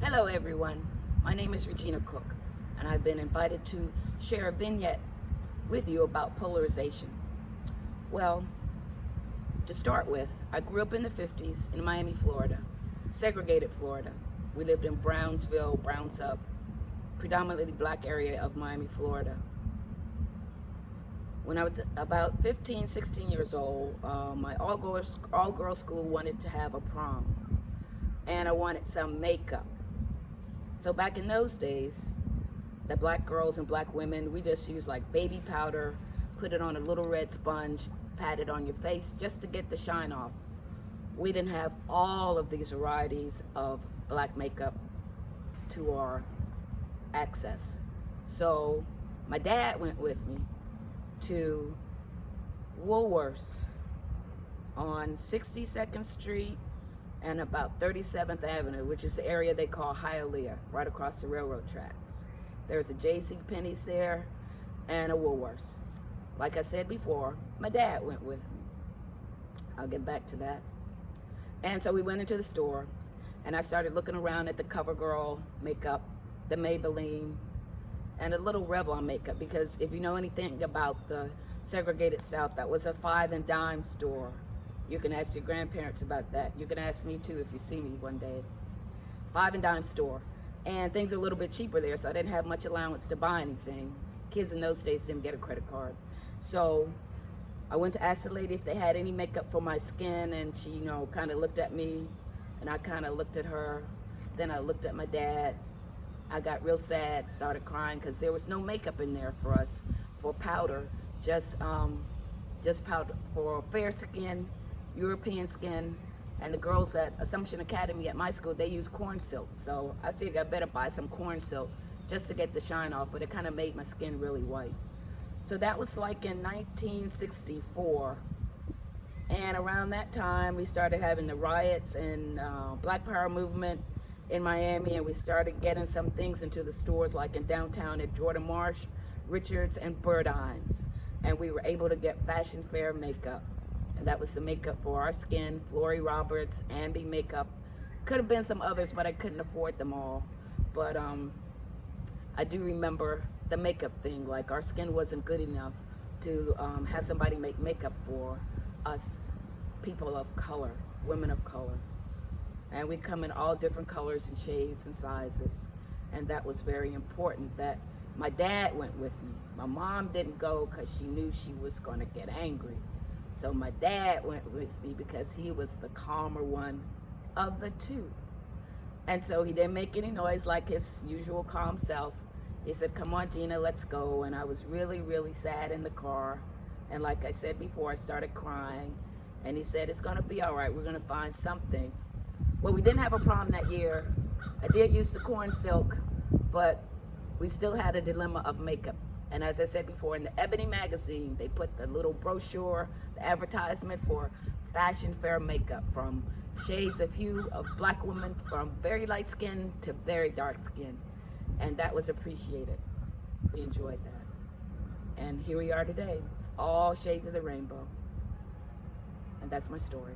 Hello everyone, my name is Regina Cook, and I've been invited to share a vignette with you about polarization. Well, to start with, I grew up in the 50s in Miami, Florida, segregated Florida. We lived in Brownsville, Brownsville, predominantly black area of Miami, Florida. When I was about 15, 16 years old, my all-girls school wanted to have a prom, and I wanted some makeup. So back in those days, the black girls and black women, we just used like baby powder, put it on a little red sponge, pat it on your face just to get the shine off. We didn't have all of these varieties of black makeup to our access. So my dad went with me to Woolworths on 62nd Street and about 37th Avenue, which is the area they call Hialeah, right across the railroad tracks. There's a J.C. Penney's there and a Woolworths. Like I said before, my dad went with me. I'll get back to that. And so we went into the store, and I started looking around at the CoverGirl makeup, the Maybelline, and a little Revlon makeup, because if you know anything about the segregated South, that was a 5 and dime store. You can ask your grandparents about that. You can ask me too if you see me one day. 5 and dime store. And things are a little bit cheaper there, so I didn't have much allowance to buy anything. Kids in those days didn't get a credit card. So I went to ask the lady if they had any makeup for my skin, and she, kind of looked at me, and I kind of looked at her. Then I looked at my dad. I got real sad, started crying, because there was no makeup in there for us, for powder, just powder for fair skin, European skin. And the girls at Assumption Academy at my school, they use corn silk. So I figured I better buy some corn silk just to get the shine off, but it kind of made my skin really white. So that was like in 1964. And around that time, we started having the riots and Black Power movement in Miami, and we started getting some things into the stores, like in downtown at Jordan Marsh, Richards, and Burdines. And we were able to get Fashion Fair makeup. And that was the makeup for our skin, Flory Roberts, Ambi makeup. Could have been some others, but I couldn't afford them all. But I do remember the makeup thing, like our skin wasn't good enough to have somebody make makeup for us, people of color, women of color. And we come in all different colors and shades and sizes. And that was very important that my dad went with me. My mom didn't go because she knew she was going to get angry. So my dad went with me because he was the calmer one of the two. And so he didn't make any noise like his usual calm self. He said, "Come on, Gina, let's go." And I was really, really sad in the car. And like I said before, I started crying. And he said, "It's going to be all right. We're going to find something." Well, we didn't have a prom that year. I did use the corn silk, but we still had a dilemma of makeup. And as I said before, in the Ebony magazine, they put the little brochure, the advertisement for Fashion Fair makeup, from shades of hue of black women, from very light skin to very dark skin. And that was appreciated. We enjoyed that. And here we are today, all shades of the rainbow. And that's my story.